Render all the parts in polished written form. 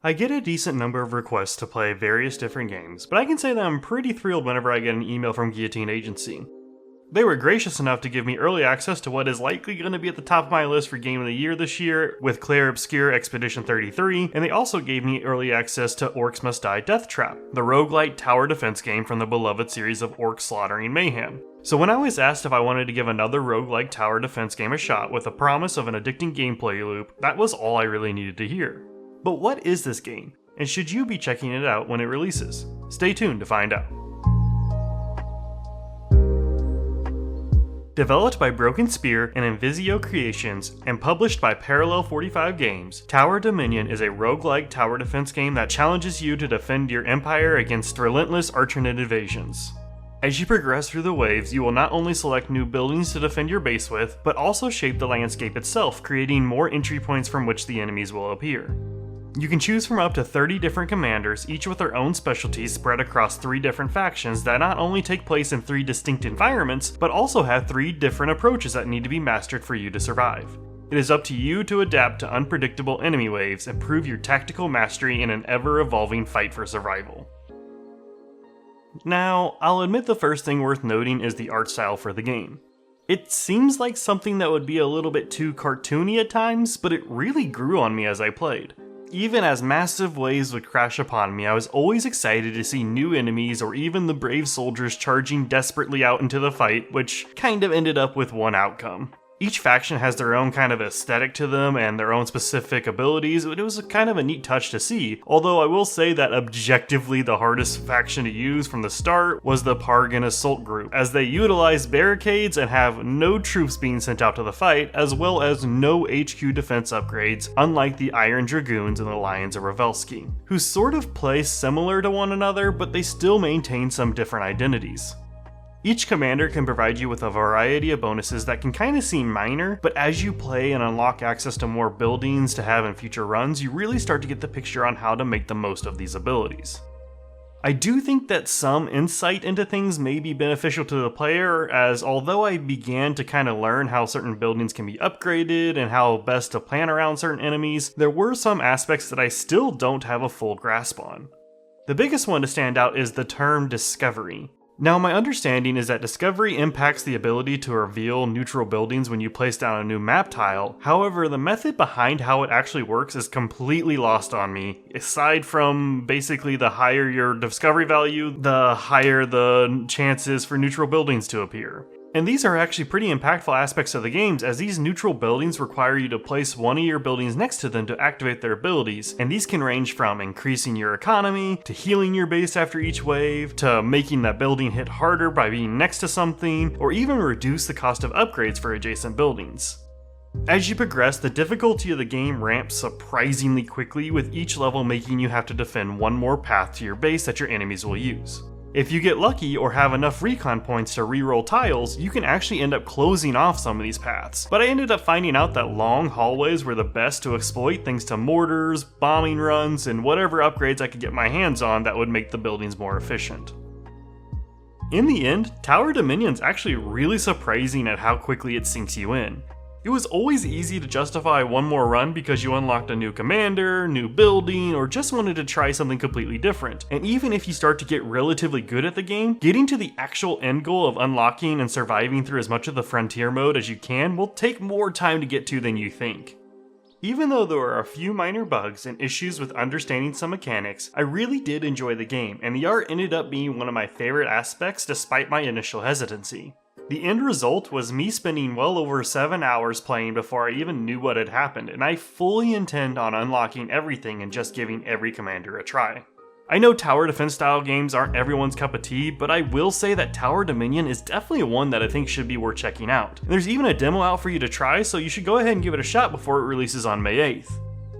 I get a decent number of requests to play various different games, but I can say that I'm pretty thrilled whenever I get an email from Guillotine Agency. They were gracious enough to give me early access to what is likely going to be at the top of my list for Game of the Year this year with Clair Obscur Expedition 33, and they also gave me early access to Orcs Must Die Death Trap, the roguelike tower defense game from the beloved series of Orc Slaughtering Mayhem. So when I was asked if I wanted to give another roguelike tower defense game a shot with a promise of an addicting gameplay loop, that was all I really needed to hear. But what is this game, and should you be checking it out when it releases? Stay tuned to find out. Developed by Broken Spear and Invisio Creations, and published by Parallel 45 Games, Tower Dominion is a roguelike tower defense game that challenges you to defend your empire against relentless Archanid invasions. As you progress through the waves, you will not only select new buildings to defend your base with, but also shape the landscape itself, creating more entry points from which the enemies will appear. You can choose from up to 30 different commanders, each with their own specialties spread across 3 different factions that not only take place in 3 distinct environments, but also have 3 different approaches that need to be mastered for you to survive. It is up to you to adapt to unpredictable enemy waves and prove your tactical mastery in an ever-evolving fight for survival. Now, I'll admit the first thing worth noting is the art style for the game. It seems like something that would be a little bit too cartoony at times, but it really grew on me as I played. Even as massive waves would crash upon me, I was always excited to see new enemies or even the brave soldiers charging desperately out into the fight, which kind of ended up with one outcome. Each faction has their own kind of aesthetic to them and their own specific abilities, but it was kind of a neat touch to see, although I will say that objectively the hardest faction to use from the start was the Pargan Assault Group, as they utilize barricades and have no troops being sent out to the fight, as well as no HQ defense upgrades, unlike the Iron Dragoons and the Lions of Ravelski, who sort of play similar to one another, but they still maintain some different identities. Each commander can provide you with a variety of bonuses that can kind of seem minor, but as you play and unlock access to more buildings to have in future runs, you really start to get the picture on how to make the most of these abilities. I do think that some insight into things may be beneficial to the player, as although I began to kind of learn how certain buildings can be upgraded and how best to plan around certain enemies, there were some aspects that I still don't have a full grasp on. The biggest one to stand out is the term discovery. Now, my understanding is that discovery impacts the ability to reveal neutral buildings when you place down a new map tile. However, the method behind how it actually works is completely lost on me. Aside from basically the higher your discovery value, the higher the chances for neutral buildings to appear. And these are actually pretty impactful aspects of the games, as these neutral buildings require you to place one of your buildings next to them to activate their abilities, and these can range from increasing your economy, to healing your base after each wave, to making that building hit harder by being next to something, or even reduce the cost of upgrades for adjacent buildings. As you progress, the difficulty of the game ramps surprisingly quickly, with each level making you have to defend one more path to your base that your enemies will use. If you get lucky or have enough recon points to reroll tiles, you can actually end up closing off some of these paths, but I ended up finding out that long hallways were the best to exploit thanks to mortars, bombing runs, and whatever upgrades I could get my hands on that would make the buildings more efficient. In the end, Tower Dominion's actually really surprising at how quickly it sinks you in. It was always easy to justify one more run because you unlocked a new commander, new building, or just wanted to try something completely different. And even if you start to get relatively good at the game, getting to the actual end goal of unlocking and surviving through as much of the frontier mode as you can will take more time to get to than you think. Even though there are a few minor bugs and issues with understanding some mechanics, I really did enjoy the game, and the art ended up being one of my favorite aspects despite my initial hesitancy. The end result was me spending well over 7 hours playing before I even knew what had happened, and I fully intend on unlocking everything and just giving every commander a try. I know tower defense style games aren't everyone's cup of tea, but I will say that Tower Dominion is definitely one that I think should be worth checking out. And there's even a demo out for you to try, so you should go ahead and give it a shot before it releases on May 8th.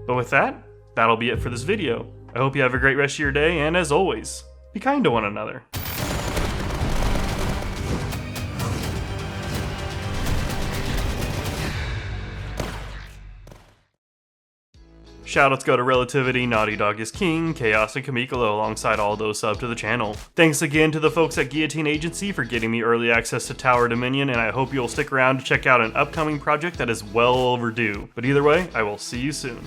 But with that, that'll be it for this video. I hope you have a great rest of your day, and as always, be kind to one another. Shoutouts go to Relativity, Naughty Dog is King, Chaos, and Kamikalo alongside all those sub to the channel. Thanks again to the folks at Guillotine Agency for getting me early access to Tower Dominion, and I hope you'll stick around to check out an upcoming project that is well overdue. But either way, I will see you soon.